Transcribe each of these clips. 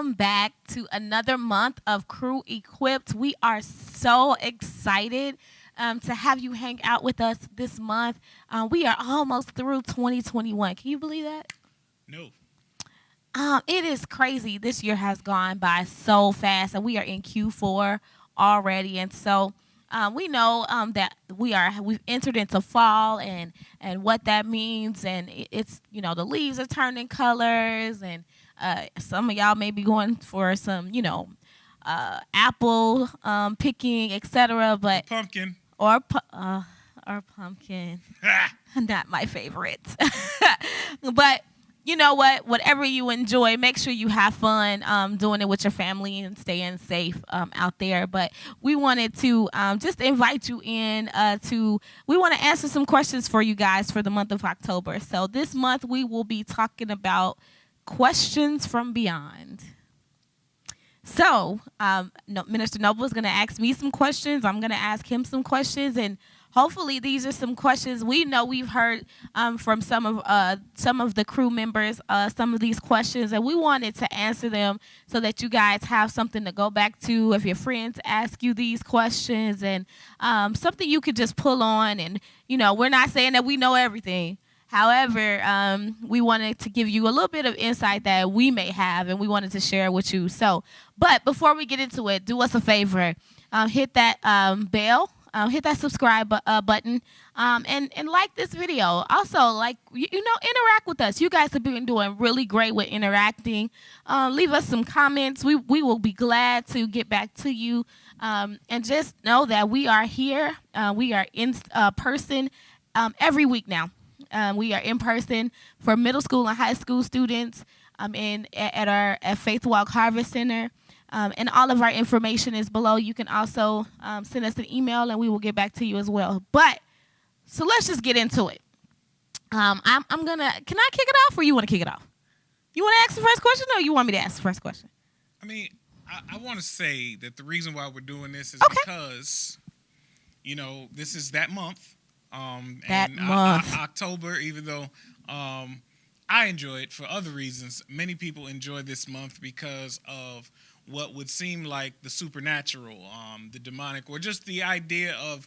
welcome back to another month of Crew Equipped. We are so excited to have you hang out with us this month. We are almost through 2021. Can you believe that? No. It is crazy. This year has gone by so fast, and we are in Q4 already. And so we know that we've entered into fall and what that means. And it's the leaves are turning colors, and some of y'all may be going for some apple picking, etc. But Pumpkin. or pumpkin, not my favorite. But you know what? Whatever you enjoy, make sure you have fun doing it with your family and staying safe out there. But we wanted to just invite you in we want to answer some questions for you guys for the month of October. So this month we will be talking about questions from beyond. So Minister Noble is going to ask me some questions. I'm going to ask him some questions, and hopefully these are some questions we know we've heard from some of the crew members, some of these questions, and we wanted to answer them so that you guys have something to go back to if your friends ask you these questions, and something you could just pull on. And we're not saying that we know everything. However, we wanted to give you a little bit of insight that we may have, and we wanted to share with you. So, but before we get into it, do us a favor, hit that bell. Hit that subscribe button and like this video. Also, interact with us. You guys have been doing really great with interacting. Leave us some comments. We will be glad to get back to you. And just know that we are here. We are in person every week now. We are in person for middle school and high school students at Faithwalk Harvest Center. And all of our information is below. You can also send us an email, and we will get back to you as well. So let's just get into it. Can I kick it off, or you want to kick it off? You want to ask the first question, or you want me to ask the first question? I mean, I want to say that the reason why we're doing this is because, this is that month. October, even though I enjoy it for other reasons, many people enjoy this month because of what would seem like the supernatural, the demonic, or just the idea of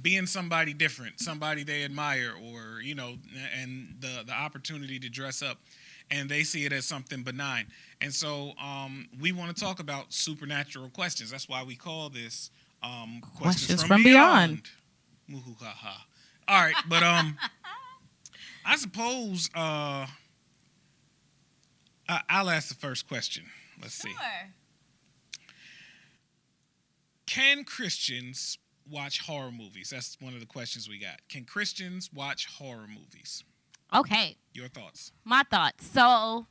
being somebody different, somebody they admire, or, and the opportunity to dress up, and they see it as something benign. And so we want to talk about supernatural questions. That's why we call this Questions from Beyond. All right, but I suppose I'll ask the first question. Let's see. Can Christians watch horror movies? That's one of the questions we got. Can Christians watch horror movies? Okay. Your thoughts? My thoughts. So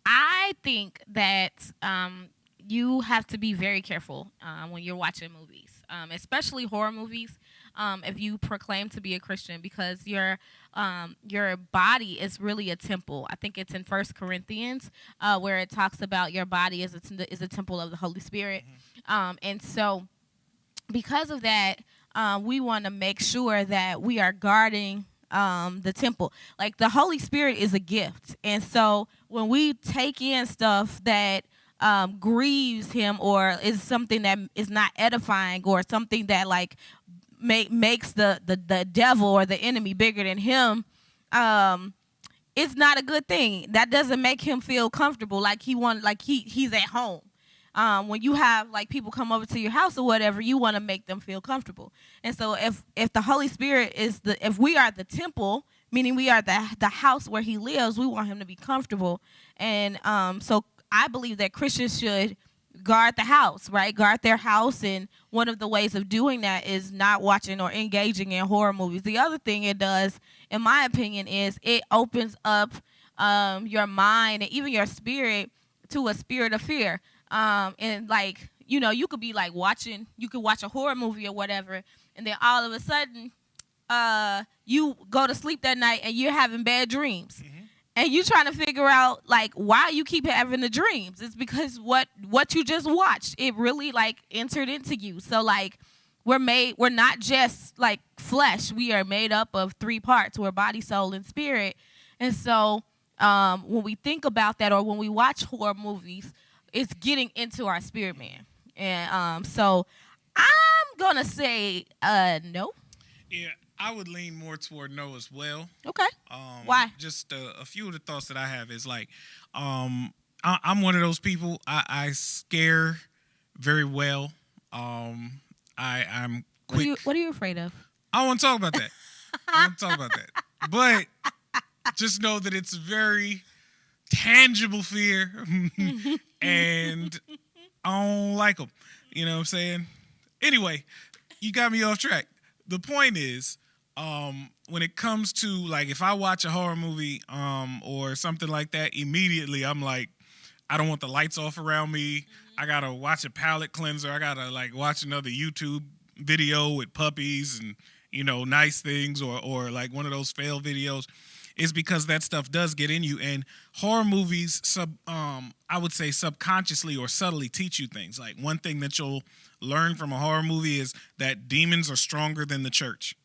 I think that you have to be very careful when you're watching movies, especially horror movies, if you proclaim to be a Christian, because your body is really a temple. I think it's in 1 Corinthians where it talks about your body is a temple of the Holy Spirit. Mm-hmm. And so because of that, we want to make sure that we are guarding the temple. Like, the Holy Spirit is a gift. And so when we take in stuff that grieves him, or is something that is not edifying, or something that makes the devil or the enemy bigger than him, it's not a good thing. That doesn't make him feel comfortable, he's at home. When you have people come over to your house or whatever, you want to make them feel comfortable. And so if the Holy Spirit if we are the temple, meaning we are the house where he lives, we want him to be comfortable. And so I believe that Christians should guard the house, right? Guard their house. And one of the ways of doing that is not watching or engaging in horror movies. The other thing it does, in my opinion, is it opens up your mind and even your spirit to a spirit of fear. And you could be you could watch a horror movie or whatever, and then all of a sudden you go to sleep that night and you're having bad dreams. Mm-hmm. And you trying to figure out why you keep having the dreams. It's because what you just watched, it really entered into you. So we're not just flesh. We are made up of 3 parts. We're body, soul, and spirit. And so when we think about that, or when we watch horror movies, it's getting into our spirit man. And so I'm gonna say no. Yeah, I would lean more toward no as well. Okay. Why? Just a few of the thoughts that I have is like, I'm one of those people. I scare very well. I'm quick. What are you afraid of? I don't want to talk about that. I want to talk about that. But just know that it's a very tangible fear, and I don't like them. You know what I'm saying? Anyway, you got me off track. The point is, when it comes to like if I watch a horror movie or something like that, immediately I'm like, I don't want the lights off around me. I gotta watch a palate cleanser. I gotta like watch another YouTube video with puppies and nice things or like one of those fail videos. Is because that stuff does get in you, and horror movies I would say subconsciously or subtly teach you things. Like one thing that you'll learn from a horror movie is that demons are stronger than the church.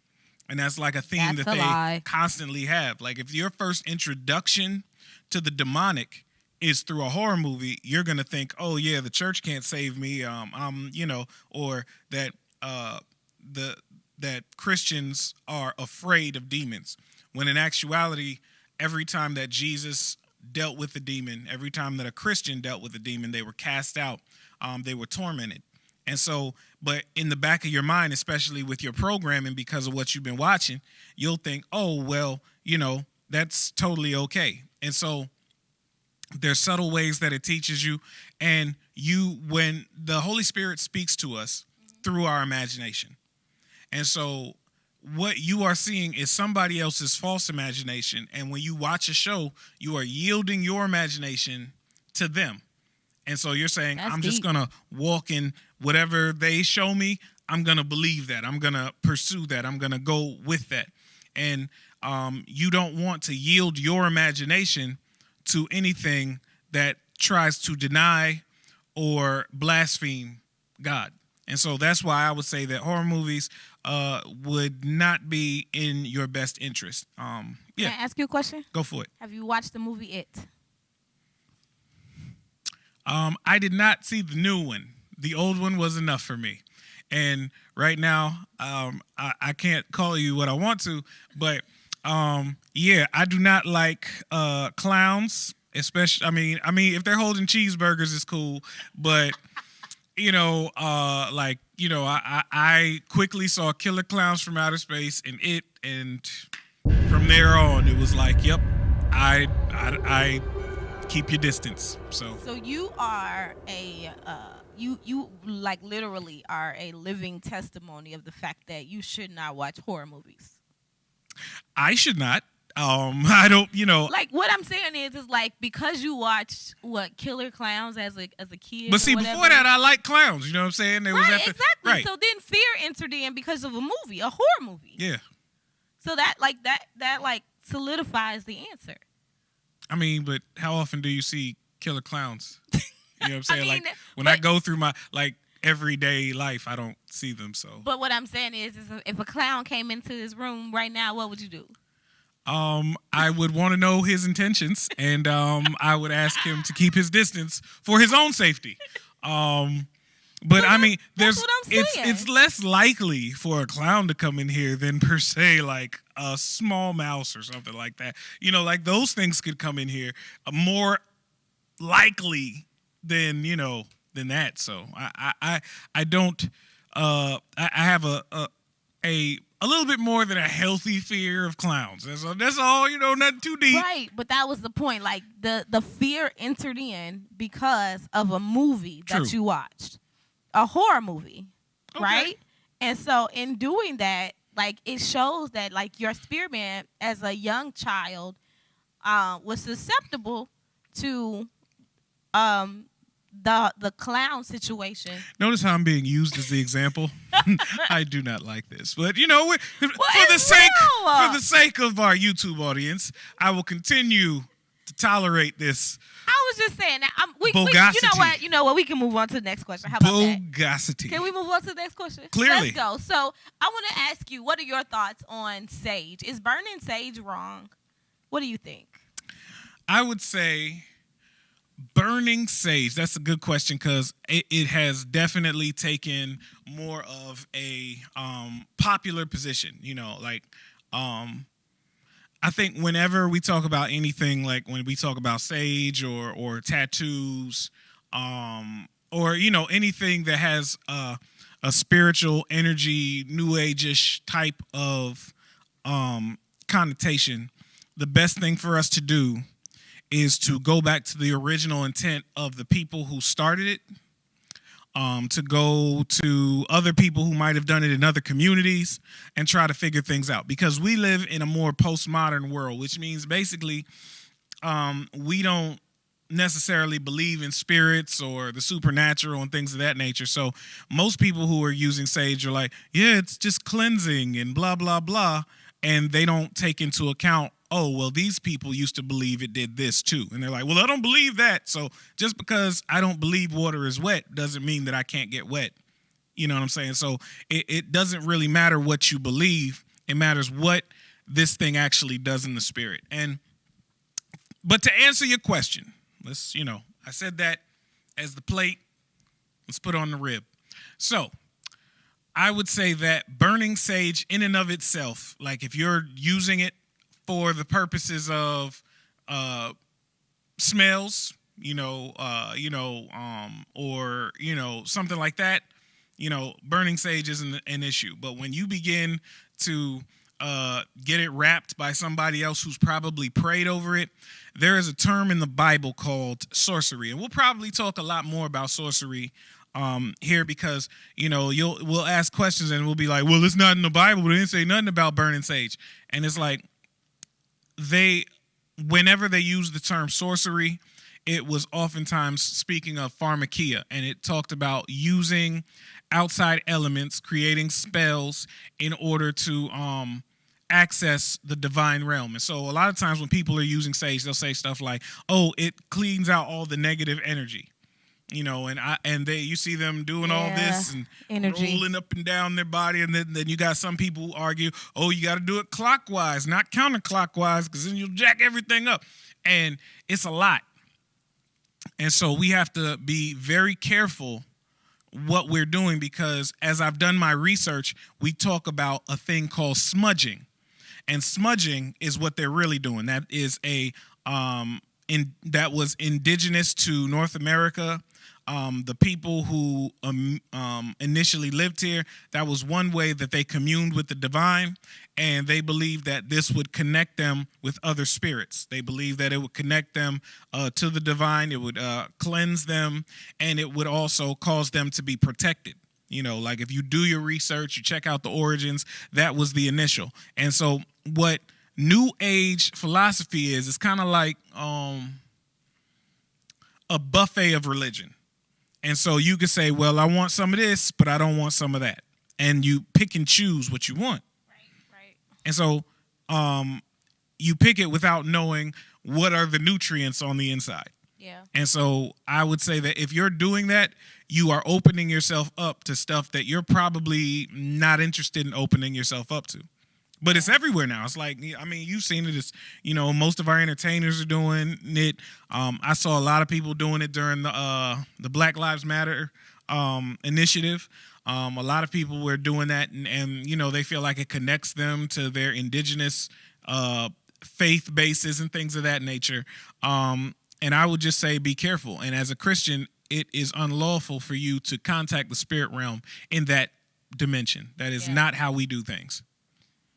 And that's like a theme that they constantly have. Like if your first introduction to the demonic is through a horror movie, you're going to think, oh yeah, the church can't save me. Or that that Christians are afraid of demons. When in actuality, every time that Jesus dealt with the demon, every time that a Christian dealt with a demon, they were cast out. They were tormented. And so, but in the back of your mind, especially with your programming, because of what you've been watching, you'll think, oh, well, that's totally okay. And so there's subtle ways that it teaches you. And when the Holy Spirit speaks to us through our imagination. And so what you are seeing is somebody else's false imagination. And when you watch a show, you are yielding your imagination to them. And so you're saying, I'm just going to walk in whatever they show me. I'm going to believe that. I'm going to pursue that. I'm going to go with that. And you don't want to yield your imagination to anything that tries to deny or blaspheme God. And so that's why I would say that horror movies would not be in your best interest. Can I ask you a question? Go for it. Have you watched the movie It? I did not see the new one. The old one was enough for me. And right now, I can't call you what I want to, but I do not like clowns. Especially, I mean, if they're holding cheeseburgers, it's cool, but. I quickly saw Killer Clowns from Outer Space and It, and from there on, it was like, yep, I keep your distance. So you are you like literally are a living testimony of the fact that you should not watch horror movies. I should not. I don't, Like what I'm saying is like because you watched Killer Clowns as a kid. But see, before that, I like clowns. You know what I'm saying? Exactly. Right. So then fear entered in because of a movie, a horror movie. Yeah. So that solidifies the answer. I mean, but how often do you see killer clowns? You know what I'm saying? I go through my everyday life, I don't see them. So. But what I'm saying is if a clown came into this room right now, what would you do? I would want to know his intentions, and I would ask him to keep his distance for his own safety. But I mean, it's less likely for a clown to come in here than per se like a small mouse or something like that. Like those things could come in here more likely than that. So I don't. I have a little bit more than a healthy fear of clowns. That's all, nothing too deep. Right, but that was the point. Like, the fear entered in because of a movie that you watched. A horror movie, okay. Right? And so in doing that, like, it shows that, like, your spirit man as a young child was susceptible to the clown situation. Notice how I'm being used as the example. I do not like this, but for the sake of our YouTube audience, I will continue to tolerate this. I was just saying that you know what? We can move on to the next question. How about Bogosity. That? Can we move on to the next question? Clearly. Let's go. So I want to ask you, what are your thoughts on sage? Is burning sage wrong? What do you think? I would say Burning sage. That's a good question because it has definitely taken more of a popular position. Um, I think whenever we talk about anything, like when we talk about sage or tattoos, or anything that has a spiritual energy, new age-ish type of connotation, the best thing for us to do is to go back to the original intent of the people who started it, to go to other people who might have done it in other communities and try to figure things out. Because we live in a more postmodern world, which means basically we don't necessarily believe in spirits or the supernatural and things of that nature. So most people who are using sage are like, yeah, it's just cleansing and blah, blah, blah. And they don't take into account, oh, well, these people used to believe it did this too. And they're like, well, I don't believe that. So just because I don't believe water is wet doesn't mean that I can't get wet. You know what I'm saying? So it doesn't really matter what you believe. It matters what this thing actually does in the spirit. But to answer your question, I said that as the plate. Let's put on the rib. So I would say that burning sage in and of itself, like if you're using it for the purposes of smells, or something like that, burning sage isn't an issue. But when you begin to get it wrapped by somebody else who's probably prayed over it, there is a term in the Bible called sorcery, and we'll probably talk a lot more about sorcery here because we'll ask questions and we'll be like, well, it's not in the Bible. They didn't say nothing about burning sage, and it's like whenever they use the term sorcery, it was oftentimes speaking of pharmakia, and it talked about using outside elements, creating spells in order to access the divine realm. And so a lot of times when people are using sage, they'll say stuff like, oh, it cleans out all the negative energy. You see them doing all this and energy rolling up and down their body, and then you got some people who argue, oh, you got to do it clockwise, not counterclockwise, because then you'll jack everything up, and it's a lot. And so we have to be very careful what we're doing, because as I've done my research, we talk about a thing called smudging, and smudging is what they're really doing. That is that was indigenous to North America. The people who initially lived here, that was one way that they communed with the divine, and they believed that this would connect them with other spirits. They believed that it would connect them to the divine, it would cleanse them, and it would also cause them to be protected. Like if you do your research, you check out the origins, that was the initial. And so what New Age philosophy is kind of like a buffet of religion. And so you could say, well, I want some of this, but I don't want some of that. And you pick and choose what you want. Right. And so you pick it without knowing what are the nutrients on the inside. Yeah. And so I would say that if you're doing that, you are opening yourself up to stuff that you're probably not interested in opening yourself up to. But it's everywhere now. It's like, I mean, you've seen it. It's, most of our entertainers are doing it. I saw a lot of people doing it during the Black Lives Matter initiative. A lot of people were doing that, and they feel like it connects them to their indigenous faith bases and things of that nature. And I would just say be careful. And as a Christian, it is unlawful for you to contact the spirit realm in that dimension. That is not how we do things.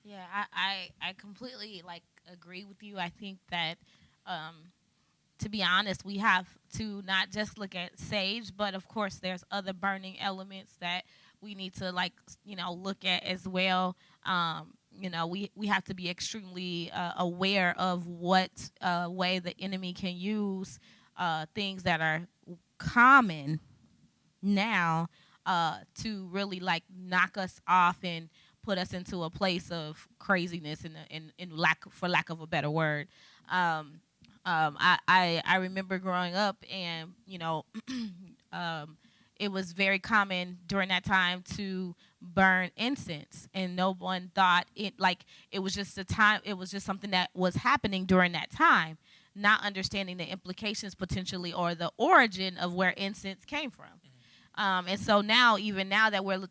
Yeah, I completely agree with you. I think that to be honest, we have to not just look at sage, but of course there's other burning elements that we need to look at as well. We have to be extremely aware of what way the enemy can use things that are common now to really knock us off and put us into a place of craziness for lack of a better word. I remember growing up, and it was very common during that time to burn incense, and no one thought it was just a time. It was just something that was happening during that time. not understanding the implications potentially or the origin of where incense came from. And so now, even now that we're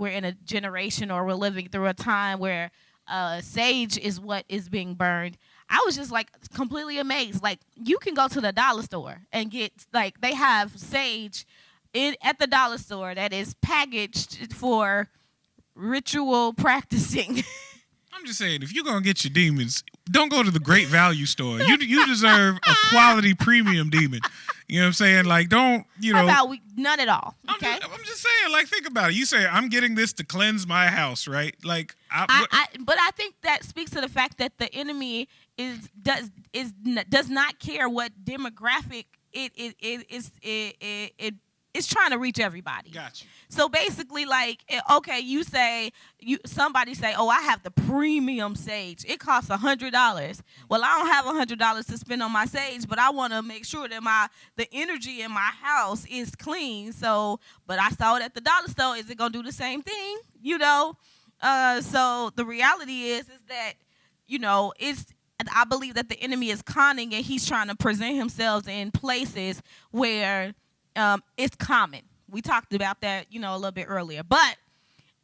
in a generation, or we're living through a time where sage is what is being burned, I was just like completely amazed. Like, you can go to the dollar store and get, like, they have sage at the dollar store that is packaged for ritual practicing. I'm just saying, if you're gonna get your demons, don't go to the Great Value store. You deserve a quality premium demon. You know what I'm saying? Like, don't, How about none at all? Okay. I'm just saying, like, think about it. You say, I'm getting this to cleanse my house, right? Like, but I think that speaks to the fact that the enemy does not care what demographic it's trying to reach everybody. Gotcha. So basically, like, okay, somebody say, oh, I have the premium sage. It costs $100. Well, I don't have $100 to spend on my sage, but I want to make sure that the energy in my house is clean. So, but I saw it at the dollar store. Is it gonna do the same thing? So the reality is that I believe that the enemy is conning, and he's trying to present himself in places where it's common. We talked about that, a little bit earlier. But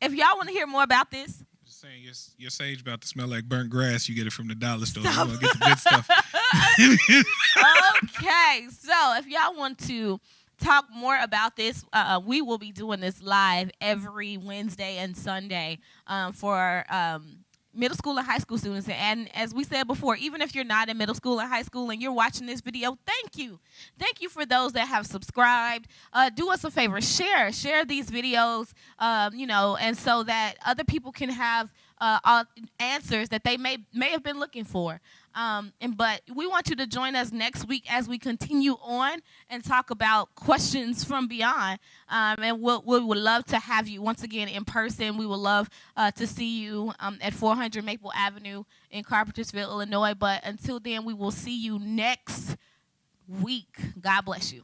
if y'all want to hear more about this, just saying, your sage about to smell like burnt grass. You get it from the dollar store. You want to get the good stuff. Okay, so if y'all want to talk more about this, we will be doing this live every Wednesday and Sunday for middle school and high school students. And as we said before, even if you're not in middle school and high school and you're watching this video, thank you for those that have subscribed. Do us a favor, share these videos, and so that other people can have answers that they may have been looking for. But we want you to join us next week as we continue on and talk about questions from beyond. And we would love to have you once again in person. We would love to see you at 400 Maple Avenue in Carpentersville, Illinois. But until then, we will see you next week. God bless you.